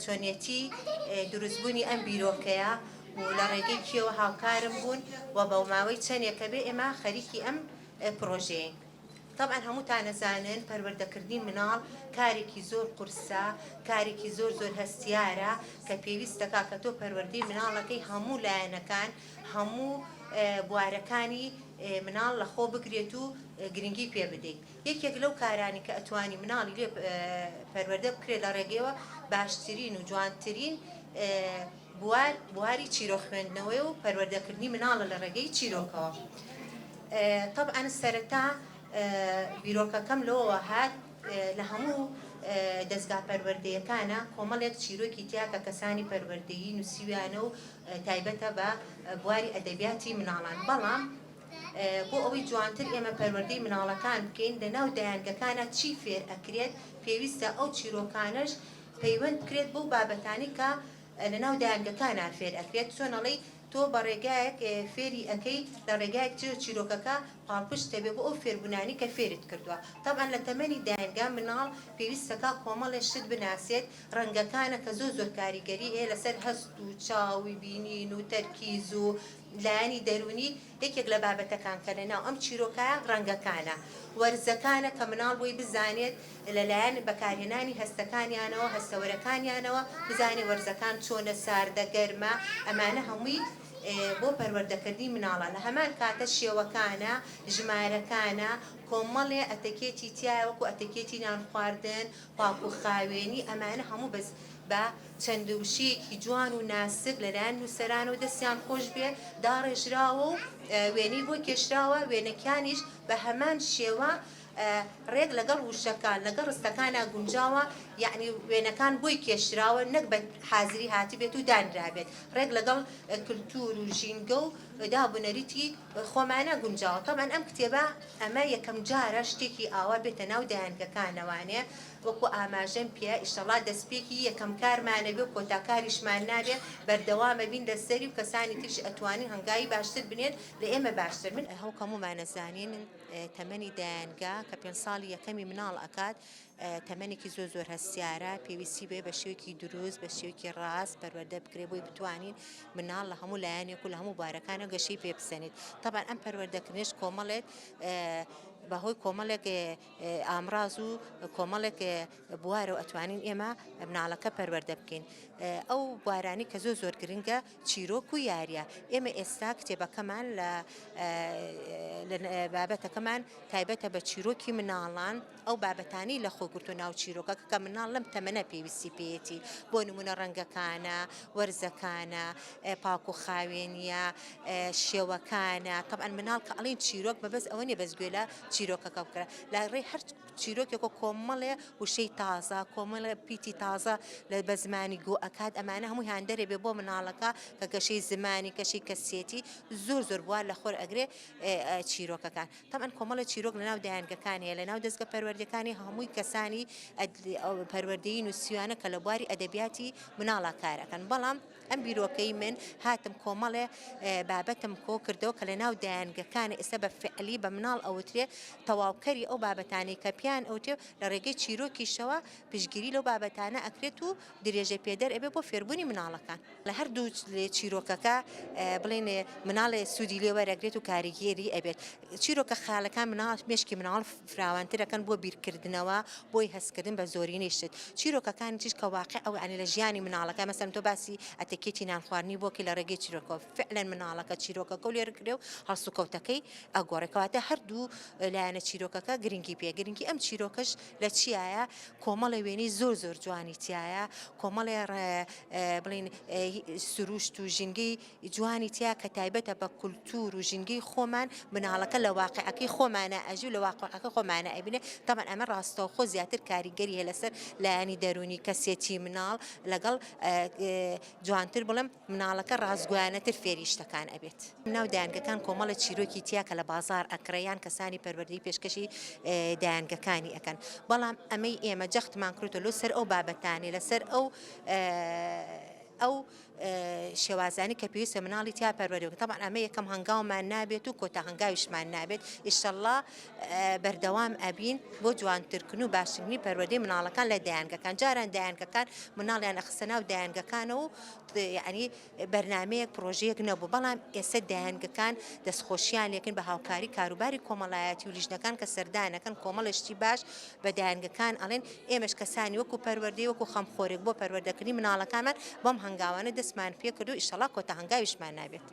چۆنیەتی دروستبوونی ئەم بیرۆکەیە و لە ڕێگەی کێوە هاوکارم بوون و بە ماوەی چەندێکە بێ ئێمە خەریکی ئەم پرۆژەیەین. طبعا هەمووتان نەزانن پەروەردەکردنی مناڵ کارێکی زۆر قورسە، کارێکی زۆر هەستیارە کە پێویستەکە کە تۆ پەروەردەی مناڵەکەی هەموو لایەنەکان هەموو بوارەکانی مناڵ لە خۆ بگرێت و گرنگی پێ بدەیت. یەکێک لەو کارانی کە ئەتوانی مناڵی لێ پەروەردە بکرێت لە ڕێگەیەوە باشترین و جوانترین بواری چیرۆ خوێندنەوەی و پەروەردەکردنی مناڵە لە ڕێگەی چیرۆکەوە. طبعا سەرەتا بیرۆکەکەم لەوەوە هات لە هەموو دەستگا پەروەردەیەکانە کۆمەڵێک چیرۆکی تیا کە کەسانی پەروەردەیی نووسیویانە و تایبەتە بە بواری ئەدەبیاتی مناڵان. بەڵام بۆ ئەوەی جوانتر ئێمە پەروەردەی مناڵەکان بکەین لەناو دەیانگەکانە چی فێر ئەکرێت پێویستە ئەو چیرۆکانەش پەیوەند بکرێت بۆ بابەتانی کە لەناو دەیانگەکانە فێر ئەکرێت. چۆنەڵی تۆ بە ڕێگایەک فێری ئەەکەی لە ڕێگایەک چیرۆکەکە پاڵپشتە بێ بۆ ئەو فێربوونانی کە فێرت کردووە. طبعا لە تەمەنی دایانگا مناڵ پێویستەکە کۆمەڵێ شت بناسێت ڕەنگەکانە کە زۆر کاریگەری هەیە لەسەر هەست و چاوی بینین و تەرکیز و لایانی دەرونی. یەکێک لە بابەتەکان کە لەناو ئەم چیرۆکایە ڕەنگەکانە، وەرزەکانە کە مناڵ بۆی بزانێت لەلایەن بەکارهێنانی هەستەکانیانەوە هەستەوەرەکانیانەوە بزانێت وەرزەکان چۆنە، ساردە، گەرمە، ئەمانە هەمووی بۆ پەروەردەکردنی مناڵە. لە هەمان کاتە شێوەکانە، ژمارەکانە، کۆمەڵێ ئەتەکێتی تایە وەکو ئەتەکێتی نان خواردن، پاک و خاوێنی، ئەمانە هەموو بەس بە چەند وشەیەکی جوان و ناسک لەلایەن نووسەرانەوە دەستیان خۆش بێ داڕێژراوە و وێنەی بۆ کێشراوە، وێنەکانیش بە هەمان شێوە ڕێک لەگەڵ وشەکان لەگەڵ ڕستەکانە گونجاوە، یعنی وێنەکان بۆی کێشراوە نەک بە حازری هاتی بێت و دانرابێت، ڕێک لەگەڵ کلتور و ژینگە و دابوونەریتی خۆمانە گونجاوە. طبعا ئەم کتێبە ئەمە یەکەم جارە شتێکی ئاوا بێتە ناو دایانگەکانەوانێ وەکو ئاماژەم پێ ئیشەڵا دەستپێکی یەکەم کارمانە بێ و کۆتاکاریشمان نابێ بەردەوامە بین لەسەری و کەسانی ترش ئەتوانین هەنگاوی باشتر بنێت لە ئێمە باشتر. من هەو هەمومانەزانین تەمەنی دایانگا کە 5 ساڵی یەکەمی مناڵ ئەکات تەمەنێکی زۆر هەستیارە، پێویستی بێ بە شێوەیەکی دروست بە شێوەیەکی ڕاست پەروەردە بکرێ بۆی بتوانین مناڵ لە هەموو لایەنێک و لە هەموو بارەکانە گەشەی پێ بسەنێت. طبعا ئەم پەروەردەکردنیش کۆمەڵێک بەهۆی کۆمەڵێک ئامراز و کۆمەڵێک بوارە و ئەتوانین ئێمە مناڵەکە پەروەردە بکەین. ئەو بوارانی کە زۆر گرنگە چیرۆک و یاریە. ئێمە ئێستا کتێبەکەمان لە بابەتەکەمان تایبەتە بە چیرۆکی مناڵان، ئەو بابەتانی لە خۆگرتو ناو چیرۆکە کە مناڵ لەم تەمەنە پێویستی پێیەتی، بۆ نمونە ڕەنگەکانە، وەرزەکانە، پاک و خاوێنیە، شێوەکانە. طبعا مناڵ کە ئەڵین چیرۆک بەبەس ئەوە نیە بەس گوێ لە چیرۆکەکە بکرا، لە ڕێی هەر چیرۆکێکە کۆمەڵێ وشەی تازە، کۆمەڵێ پیتی تازە لە بە زمانی گۆ ئەکات. ئەمانە هەمووی هاندەرێ بێ بۆ مناڵەکە کە گەشەی زمانی کەشی کەسێتی زۆر بوار لە خۆر ئەگرێ چیرۆکەکان. طبعا کۆمەڵە چیرۆک لەناو دایانگەکان هەیە، لەناو دەستگە پەروەردەکانی هەمووی کەسانی پەروەردەیی نووسیوانە کە لە بواری ئەدەبیاتی مناڵە کارەکەن. بەڵام ئەم بیرۆکەی من هاتم کۆمەڵێ بابەتم کۆ کردەوە کە لەناو دایانگەکان ئێستا بە فعلی بە مناڵ ئەوترێ تەواوکەری ئەو بابەتانی کە پیان ئەوتێ لە ڕێگەی چیرۆکیشەوە پشگیری لەو بابەتانە ئەکرێت و درێژە پێدەر ئەبێ بۆ فێربوونی مناڵەکان. لە هەردوو چیرۆکەکە بڵێن مناڵێ سوودی لێ وەرەگرێت و کاریگەری ئەبێت. چیرۆکە خاڵەکان مناڵ مێشکی مناڵ فراوانترەکەن بۆ بیرکردنەوە، بۆی هەستکردن بە زۆرینەی شت. چیرۆکەکانی تیش کە واقع ئەو عنی لە ژیانی مناڵەکە مەسەن تۆ باسی ئەتەکێتی نانخواردنی بۆکی لە ڕێگەی چیرۆکەوە فعلا مناڵەکە چیرۆکەکە و لێرکرێ و هەڵسوکەوتەکەی ئەگۆڕێکەواتە هەردوو لایەنە چیرۆکەکە گرنگی پێ. گرنگی ئەم چیرۆکەش لە چیایە؟ کۆمەڵی وێنەی زۆر جوانی تایە، کۆمەڵێ بڵین سروشت و ژینگەی جوانی تیا کە تایبەتە بە کولتور و ژینگەی خۆمان مناڵەکە لە واقعەکەی خۆمانە ئەژی و لە واقعەکە خۆمانە ئەبینێ. طبعا طبعا ئەمە ڕاستەوخۆ زیاتر کاریگەری هەیە لەسەر لایەنی دەرونی کەسێتی مناڵ لەگەڵ جوانتر بڵم مناڵەکە ڕازگویانەتر فێریشتەکان ئەبێت. ناو دایانگەکان کۆمەڵە چیرۆکی تیا کە لە بازار ئەکڕیان کەسانی پەروەردەی پێشکەشی دایانگەکانی ئەەکەن بەڵام ئەمەی ئێمە جەختمان کردو لە سەر ئەو بابەتانی لەسەر ئەو شێوازانی کە پێویستە مناڵی تیا پەروەردەکە تەبعاً ئەمە یەکەم هەنگاومان نابێت و کۆتا هەنگاویشمان نابێت ئینشەڵڵا بەردەوام ئەبین بۆ جوانترکردن و باشکردنی پەروەردەی مناڵەکان لە دایانگەکان جاران دایانگەکان مناڵیان ئەخستە ناو دایانگەکانەوە و یعنی بەرنامەیەک پرۆژەیەک نەبوو بەڵام ئێستا دایانگەکان دەستخۆشییان لێکن بە هاوکاری کاروباری کۆمەڵایەتی و لیژنەکان کە سەردانەکەن کۆمەڵشتی باش بە دایانگەکان ئەڵێن ئێمەش کەسانی وەکو پەروەردەی وەکو خەمخۆرێک بۆ پەروەردەکردنی مناڵەکانمان بەم هەنگاوانە دەستمان پێ کرد و ئینشەڵڵا کۆتا هەنگاویشمان نابێت.